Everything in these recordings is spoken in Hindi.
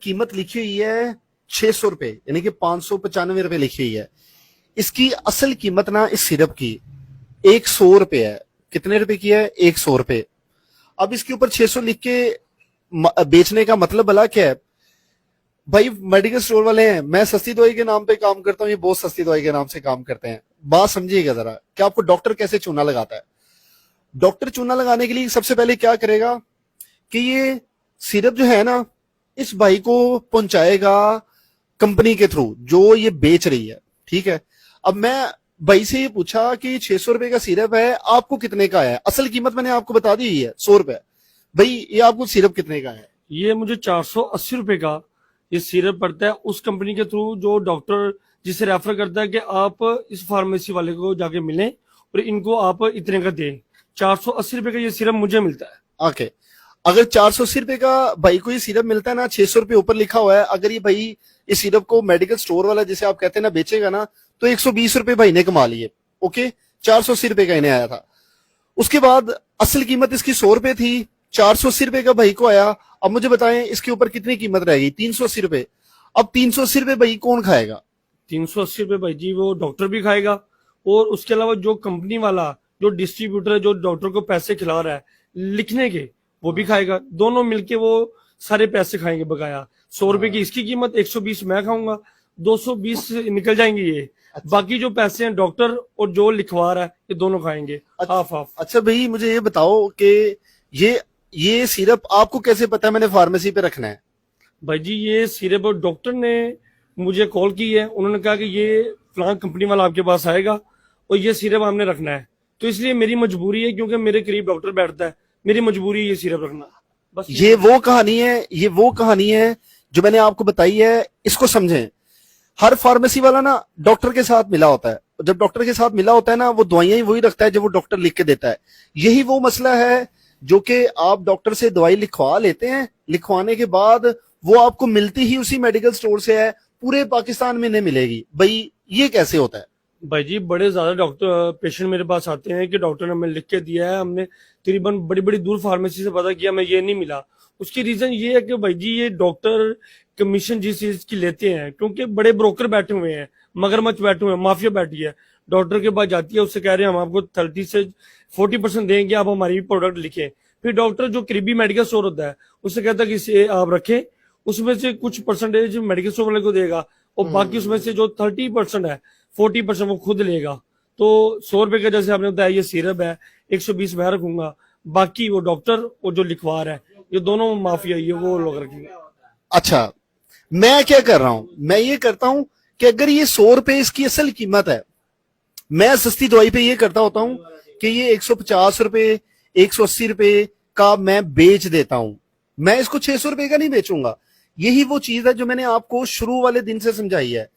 कीमत लिखी हुई है 600 रुपए, यानी कि 595 रुपए लिखी हुई है। इसकी असल कीमत ना इस सिरप की 100 रुपए है। कितने रुपए की है? 100 रुपए। अब इसके ऊपर 600 लिख के बेचने का मतलब भला क्या है? भाई मेडिकल स्टोर वाले हैं, मैं सस्ती दवाई के नाम पे काम करता हूँ, ये बहुत सस्ती दवाई के नाम से काम करते हैं। बात समझिएगा जरा कि आपको डॉक्टर कैसे चूना लगाता है। डॉक्टर चूना लगाने के लिए सबसे पहले क्या करेगा कि ये सिरप जो है ना, इस भाई को पहुंचाएगा कंपनी के थ्रू जो ये बेच रही है, ठीक है। अब मैं भाई से ये पूछा कि 600 रुपए का सिरप है, आपको कितने का है? असल कीमत मैंने आपको बता दी है 100 रुपए। भाई ये आपको सिरप कितने का है? ये मुझे 480 रुपए का ये सिरप पड़ता है, उस कंपनी के थ्रू जो डॉक्टर जिसे रेफर करता है कि आप इस फार्मेसी वाले को जाके मिलें और इनको आप इतने का दें। 480 रुपए का ये सिरप मुझे मिलता है। ओके, अगर 480 रुपए का भाई को ये सिरप मिलता है ना, 600 रुपए ऊपर लिखा हुआ है, अगर ये भाई इस सिरप को मेडिकल स्टोर वाला जिसे आप कहते हैं ना बेचेगा ना, तो 120 रुपए भाई ने कमा लिए। ओके, 480 रुपए का इन्हें आया था। उसके बाद असल कीमत इसकी 100 रुपए थी, 480 रुपए का भाई को आया। अब मुझे बताएं इसके ऊपर कितनी कीमत रहेगी? 380 रुपए। अब 380 रुपए भाई कौन खाएगा? 380 रुपए भाई जी वो डॉक्टर भी खाएगा, और उसके अलावा जो कंपनी वाला जो डिस्ट्रीब्यूटर है जो डॉक्टर को पैसे खिला रहा है लिखने के, वो भी खाएगा। दोनों मिलके वो सारे पैसे खाएंगे बकाया। 100 रुपए की इसकी कीमत, 120 मैं खाऊंगा, 220 निकल जाएंगे ये। बाकी जो पैसे हैं डॉक्टर और जो लिखवा रहा है ये दोनों खाएंगे, हाफ हाफ। अच्छा भाई मुझे ये बताओ कि ये सिरप आपको कैसे पता है मैंने फार्मेसी पे रखना है? भाई जी ये सिरप डॉक्टर ने मुझे कॉल की है, उन्होंने कहा कि ये फलां कंपनी वाला आपके पास आएगा और ये सिरप आपने रखना है, तो इसलिए मेरी मजबूरी है, क्योंकि मेरे करीब डॉक्टर बैठता है, मेरी मजबूरी है ये सिरप रखना। बस ये वो कहानी है, ये वो कहानी है जो मैंने आपको बताई है। इसको समझें, हर फार्मेसी वाला ना डॉक्टर के साथ मिला होता है। जब डॉक्टर के साथ मिला होता है ना, वो दवाइयां ही वही रखता है जो वो डॉक्टर लिख के देता है। यही वो मसला है जो कि आप डॉक्टर से दवाई लिखवा लेते हैं, लिखवाने के बाद वो आपको मिलती ही उसी मेडिकल स्टोर से है, पूरे पाकिस्तान में नहीं मिलेगी। भाई ये कैसे होता है? भाई जी बड़े ज्यादा डॉक्टर पेशेंट मेरे पास आते हैं कि डॉक्टर ने हमें लिख के दिया है, हमने तकरीबन बड़ी बड़ी दूर फार्मेसी से पता किया, हमें ये नहीं मिला। उसकी रीजन ये है कि भाई जी ये डॉक्टर कमीशन जिस चीज की लेते हैं, क्योंकि बड़े ब्रोकर बैठे हुए हैं, मगरमच्छ बैठे हुए हैं, माफिया बैठी है, डॉक्टर के पास जाती है, उससे कह रहे हैं हम आपको 30 से 40% देंगे, आप हमारी प्रोडक्ट लिखें। फिर डॉक्टर जो करीबी मेडिकल स्टोर होता है उससे कहता है कि इसे आप रखें, उसमें से कुछ परसेंटेज मेडिकल स्टोर वाले को देगा और बाकी उसमें से जो 30% है 40% वो खुद लेगा। तो 100 रुपए का जैसे आपने बताया ये सिरप है, 120 मैं रखूंगा, बाकी वो डॉक्टर और जो लिखवा रहा है ये दोनों माफिया ये वो लोग रखेंगे। अच्छा, मैं क्या कर रहा हूं? मैं ये करता हूं कि अगर ये 100 रुपए इसकी असल कीमत है, मैं सस्ती दवाई पे ये करता होता हूं कि ये 150 रुपए 180 रुपए का मैं बेच देता हूं। मैं इसको 600 रुपए का नहीं बेचूंगा। यही वो चीज है जो मैंने आपको शुरू वाले दिन से समझाई है।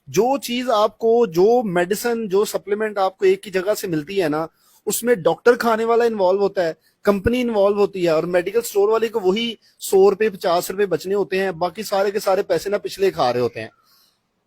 जो चीज आपको, जो मेडिसिन, जो सप्लीमेंट आपको एक ही जगह से मिलती है ना, उसमें डॉक्टर खाने वाला इन्वॉल्व होता है, कंपनी इन्वॉल्व होती है, और मेडिकल स्टोर वाले को वही 100 रुपए 50 रुपए बचने होते हैं, बाकी सारे के सारे पैसे ना पिछले खा रहे होते हैं।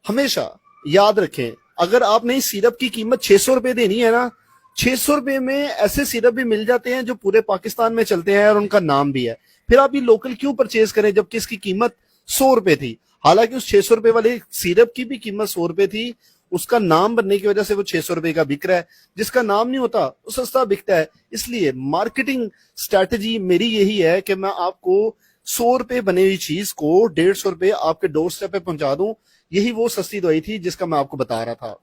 हमेशा याद रखें, अगर आपने इस सिरप की कीमत 600 रुपए देनी है ना, 600 रुपए में ऐसे सिरप भी मिल जाते हैं जो पूरे पाकिस्तान में चलते हैं और उनका नाम भी है। फिर आप ये लोकल क्यों परचेज करें जबकि इसकी कीमत 100 रुपए थी? हालांकि उस 600 रुपए वाले सिरप की भी कीमत 100 रुपए थी, उसका नाम बनने की वजह से वो 600 रुपए का बिक रहा है। जिसका नाम नहीं होता वो सस्ता बिकता है। इसलिए मार्केटिंग स्ट्रैटेजी मेरी यही है कि मैं आपको 100 रुपए बनी हुई चीज को 150 रुपए आपके डोर स्टेप पे पहुंचा दूं। यही वो सस्ती दवाई थी जिसका मैं आपको बता रहा था।